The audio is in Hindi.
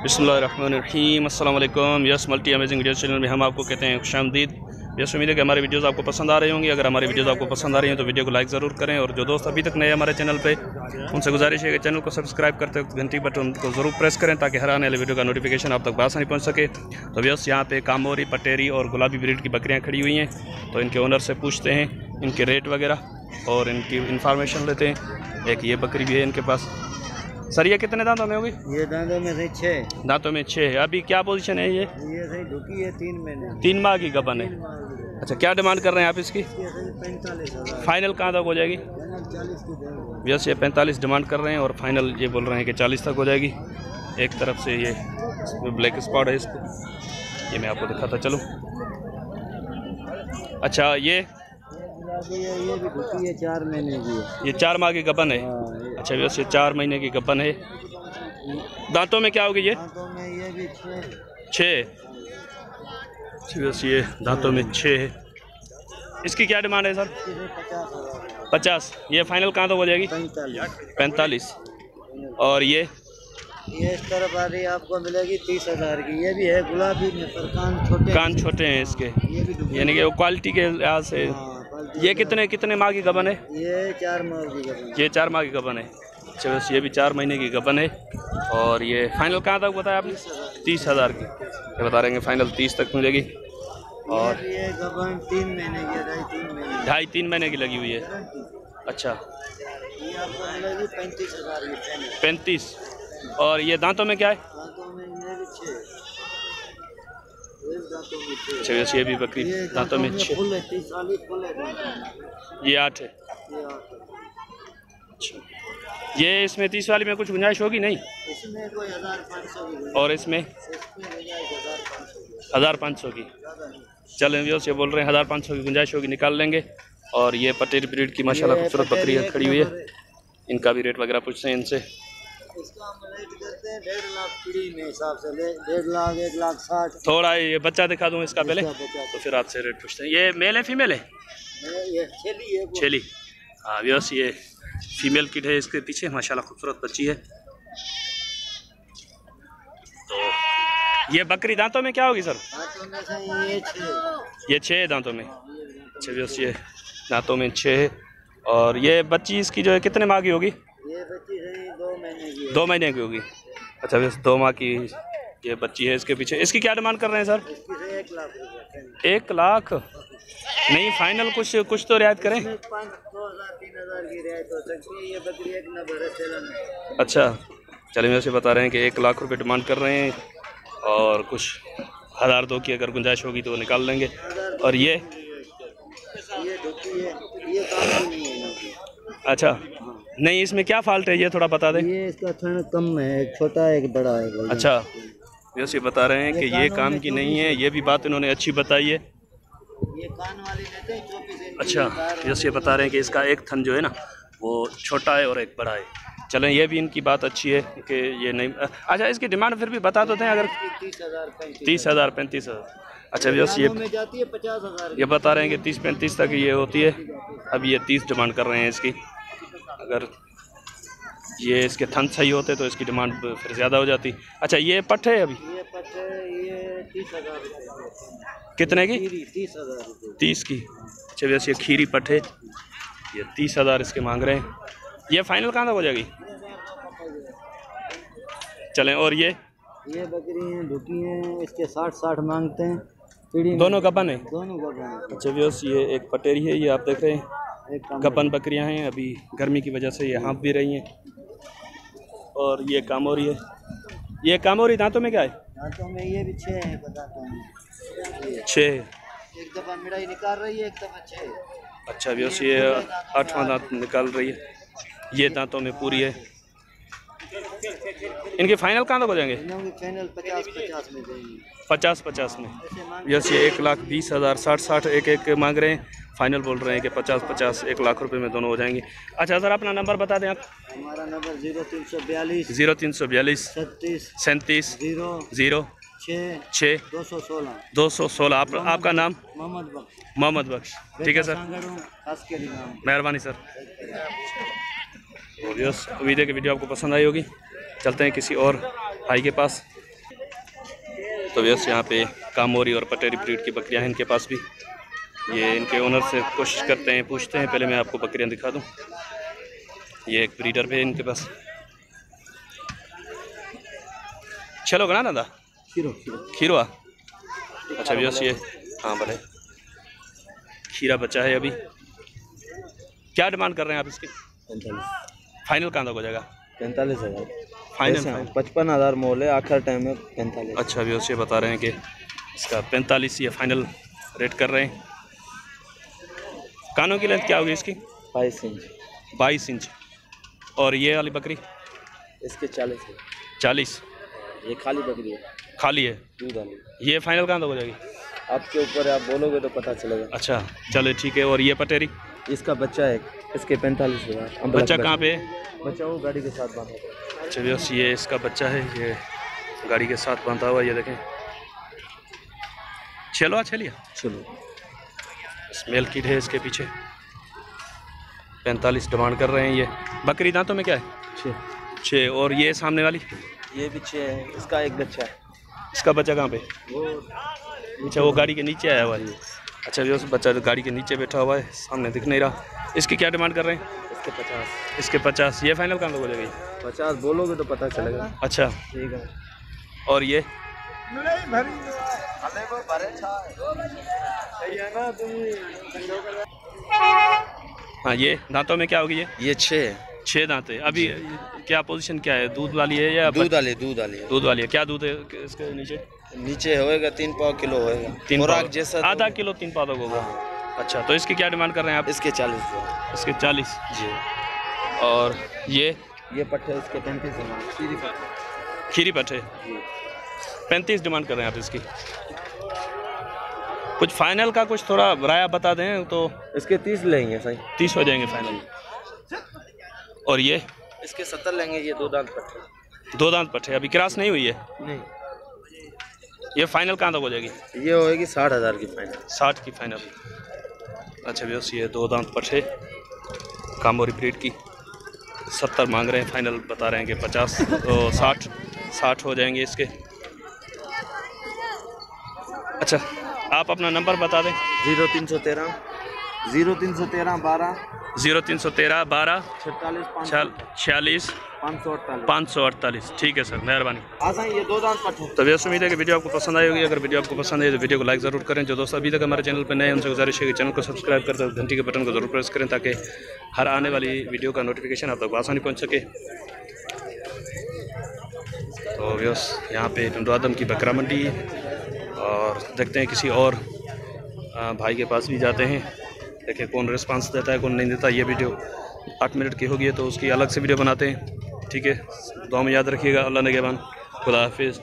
बिस्मिल्लाहिर्रहमानिर्रहीम अस्सलाम वालेकुम। Yes multi amazing video channel में हम आपको कहते हैं खुशामदीद। यस उम्मीद है कि हमारी वीडियोस आपको पसंद आ रही होंगी। अगर हमारी वीडियोस आपको पसंद आ रही हैं तो वीडियो को लाइक ज़रूर करें, और जो दोस्त अभी तक नए हमारे चैनल पे उनसे गुजारिश है कि चैनल को सब्सक्राइब करते वक्त घंटी बटन को ज़रूर प्रेस करें ताकि हर आने वाले वीडियो का नोटिफिकेशन आप तक आसानी पहुँच सके। तो यस यहाँ पे कामोरी, पटेरी और गुलाबी ब्रीड की बकरियाँ खड़ी हुई हैं, तो इनके ओनर से पूछते हैं इनके रेट वगैरह और इनकी इंफॉर्मेशन लेते हैं। एक ये बकरी भी है इनके पास। सर ये कितने दांतों में होगी? ये दांतों में से 6। दांतों में 6 है। अभी क्या पोजीशन है ये? सही ढुकी है 3 महीने, 3 माह की गबन है। अच्छा, क्या डिमांड कर रहे हैं आप इसकी? 45,000। फाइनल कहाँ तक हो जाएगी? 40 की। वैसे ये 45 डिमांड कर रहे हैं और फाइनल ये बोल रहे हैं कि 40 तक हो जाएगी। एक तरफ से ये ब्लैक स्पॉट है इसको, ये मैं आपको दिखाता चलूँ। अच्छा ये भी ढुकी है 4 महीने की है। ये 4 माह की गबन है। अच्छा वैसे 4 महीने की गबन है। दांतों में क्या होगी ये? दांतों में ये भी 6। वैसे ये दांतों में 6 है। इसकी क्या डिमांड है सर? 50। ये फाइनल कहाँ तक हो जाएगी? 45। और ये इस तरफ आ रही आपको मिलेगी 30,000 की। ये भी है गुलाबी में, पर कान छोटे हैं इसके, ये भी यानी कि वो क्वालिटी के लिहाज से। ये कितने माह की गबन है? ये 4 माह की गबन। ये 4 माह की गबन है। अच्छा बस ये भी 4 महीने की गबन है। और ये फाइनल कहाँ तक बताया आपने? 30,000 की। ये बता रहे हैं फाइनल 30 तक मिलेगी। और ये गबन 3 महीने की है, 2.5-3 महीने की लगी हुई है। अच्छा ये आपको मिलेगी 35,000 की। 35। और ये दांतों में क्या है? दांतों में ये भी 6। अच्छा वैसे ये भी बकरी दांतों में 6। ये 8 है। अच्छा ये इसमें 30 वाली में कुछ गुंजाइश होगी नहीं? इसमें कोई 1,500 और इसमें 1,500 की। चलें व्यूअर्स, ये बोल रहे हैं 1,500 की गुंजाइश होगी, निकाल लेंगे। और ये पटेरी ब्रीड की माशाल्लाह खूबसूरत बकरी खड़ी हुई है। इनका भी रेट वगैरह पूछते हैं इनसे। इसका हम रेट करते हैं 1.5 लाख पीढ़ी में हिसाब से, 1.5 लाख 1,60,000। थोड़ा ये बच्चा दिखा दूँ इसका पहले, तो फिर आपसे रेट पूछते हैं। ये मेल है फीमेल है? ये छेली है। छेली। हाँ व्यूअर्स, ये फीमेल किड है इसके पीछे, माशाल्लाह खूबसूरत बच्ची है। तो ये बकरी दांतों में क्या होगी सर? दांतों में से ये 6 है दांतों में। अच्छा व्यूअर्स, ये दांतों में 6 है। और ये बच्ची इसकी जो है कितने माह की होगी? ये बच्ची 2 महीने की है। 2 महीने की होगी। अच्छा व्यूअर्स 2 माह की ये बच्ची है इसके पीछे। इसकी क्या डिमांड कर रहे हैं सर? इसकी 1 लाख रुपये। 1 लाख नहीं, फाइनल कुछ तो रियायत करें। 2,000-3,000 की रियायत हो सकती है। ये बकरी एक नंबर है सेलन में। अच्छा चलिए, वैसे बता रहे हैं कि 1 लाख रुपए डिमांड कर रहे हैं, और कुछ 1,000-2 की अगर गुंजाइश होगी तो निकाल लेंगे। और ये ढुकी है, ये काम नहीं है। अच्छा नहीं, इसमें क्या फॉल्ट है ये थोड़ा बता दें। ये इसका थन कम है, एक छोटा है एक बड़ा है। अच्छा वैसे बता रहे हैं कि ये काम की नहीं है, ये भी बात इन्होंने अच्छी बताई है। ये कान वाली लेते हैं 24 इंच। अच्छा जैसे ये बता रहे हैं कि इसका एक थन जो है ना वो छोटा है और एक बड़ा है। चलें, ये भी इनकी बात अच्छी है कि ये नहीं। अच्छा इसकी डिमांड फिर भी बता दो थे अगर 30,000 35,000। अच्छा वैसे ये जाती है 50,000। ये बता रहे हैं कि 30-35 तक ये होती है। अब ये 30 डिमांड कर रहे हैं इसकी। अगर ये इसके थन सही होते तो इसकी डिमांड फिर ज़्यादा हो जाती। अच्छा ये पट है अभी? ये पट ये 30,000 कितने की? 30,000 30 की। अच्छा वैसे ये खीरी पट है, ये 30,000 इसके मांग रहे हैं। ये फाइनल कहाँ तक हो जाएगी? चलें। और ये बकरी हैं ढुकी हैं, इसके 60 मांगते हैं पीढ़ी। दोनों गबन है? दोनों गबन है। अच्छा व्यूअर्स, ये एक पटेरी है, ये आप देख रहे हैं। गबन बकरियां हैं, अभी गर्मी की वजह से ये हाँफ भी रही हैं। और ये कामोरी है। ये कामोरी दांतों में क्या है? दांतों में ये भी 6 है, बताता हूँ। 6 है। एक दफा मिठाई निकाल रही है, एक दफा 6। अच्छा व्यूअर्स, ये 8वां दांत निकाल रही है। ये दांतों में पूरी है। इनके फाइनल कहाँ तक हो जाएंगे? फाइनल 50-50 में देंगे। 50-50 में। यस ये 1,20,000 60 एक मांग रहे हैं। फाइनल बोल रहे हैं कि 50-50 1 लाख रुपए में दोनों हो जाएंगे। अच्छा सर अपना नंबर बता दें आप। हमारा नंबर 0342 37 0 6 216। आपका नाम? मोहम्मद बख्श। ठीक है सर, मेहरबानी सर। उम्मीद है कि वीडियो आपको पसंद आई होगी। चलते हैं किसी और भाई के पास। तो व्यस यहाँ पे कामोरी और पटेरी ब्रीड की बकरियाँ हैं इनके पास भी। ये इनके ओनर से कोशिश करते हैं, पूछते हैं। पहले मैं आपको बकरियाँ दिखा दूँ। ये एक ब्रीडर भी है इनके पास। चलो गना ना दा खीरवा। अच्छा व्यस ये हाँ भले खीरा बच्चा है। अभी क्या डिमांड कर रहे हैं आप इसकी? 45। फाइनल कहाँ तक हो जाएगा? 45,000 फाइनल 55,000 मोल है, आखिर टाइम में 45। अच्छा व्यस ये बता रहे हैं कि इसका 45 ये फाइनल रेट कर रहे हैं। कानों की लेंथ क्या होगी इसकी? 22 इंच। 22 इंच। और ये वाली बकरी? इसके 40 है। 40। ये खाली बकरी है, खाली है, दूध वाली। ये फाइनल कहाँ तक हो जाएगी? आपके ऊपर है, आप बोलोगे तो पता चलेगा। अच्छा चलो ठीक है। और ये पटेरी? इसका बच्चा है, इसके 45,000। बच्चा कहाँ पे है? बच्चा वो गाड़ी के साथ बांधा है। अच्छा व्यस ये इसका बच्चा है, ये गाड़ी के साथ बांधा हुआ। ये देखें। चलो चलो स्मेल किट है इसके पीछे। 45 डिमांड कर रहे हैं। ये बकरी दांतों में क्या है? 6। और ये सामने वाली? ये भी 6 है, इसका एक बच्चा है। इसका बच्चा कहाँ पे? वो अच्छा वो गाड़ी के नीचे आया हुआ है। अच्छा व्यस बच्चा गाड़ी के नीचे बैठा हुआ है, सामने दिख नहीं रहा। इसकी क्या डिमांड कर रहे हैं? इसके 50। इसके 50। ये फाइनल कहाँ तक हो जाएगी? 50 बोलोगे तो पता चलेगा। अच्छा ठीक है। और ये? हाँ ये दांतों में क्या होगी? ये 6 है। 6 दांत है। अभी क्या पोजीशन क्या है? दूध वाली है या दूध वाली दूध वाली है। क्या दूध है इसके नीचे होएगा 3 पाव किलो होएगा। 3 पाव जैसा आधा किलो 3 पाव तक होगा। अच्छा तो इसकी क्या डिमांड कर रहे हैं आप? इसके 40। इसके 40 जी। और ये पट्टे इसके 35 है। खीरी पट्टे 35 डिमांड कर रहे हैं आप इसकी। कुछ फाइनल का कुछ थोड़ा राय बता दें तो? इसके 30 लेंगे सही। 30 हो जाएंगे फाइनल। और ये? इसके 70 लेंगे। ये 2 दांत पट्टे। 2 दांत पट्टे अभी क्रॉस नहीं हुई है? नहीं। ये फाइनल कहाँ तक हो जाएगी? ये होएगी 60,000 की फाइनल। 60 की फाइनल। अच्छा व्यवस्था ये 2 दांत पट्टे कामोरी ब्रीड की 70 मांग रहे हैं। फाइनल बता रहे हैं कि 50 तो 60 हो जाएंगे इसके। अच्छा आप अपना नंबर बता दें। 0313 12 0313 12 46 548। ठीक है सर, मेहरबानी। ये 2 दांत पट्टे। तो व्यवस्था उम्मीद है कि वीडियो आपको पसंद आई होगी। अगर वीडियो आपको पसंद आई तो वीडियो को लाइक ज़रूर करें। जो दोस्त अभी तक हमारे चैनल पर नए हैं उनसे गुजारिश है कि चैनल को सब्सक्राइब करते हुए घंटी के बटन को जरूर प्रेस करें ताकि हर आने वाली वीडियो का नोटिफिकेशन आप तक आसानी पहुँच सके। तो व्यवस्था यहाँ पे टंडवादम की बकरा मंडी और देखते हैं किसी और भाई के पास भी जाते हैं, देखें कौन रिस्पांस देता है कौन नहीं देता। ये वीडियो 8 मिनट की होगी तो उसकी अलग से वीडियो बनाते हैं। ठीक है, दुआ में याद रखिएगा। अल्लाह ने के बाद खुदा हाफिज़।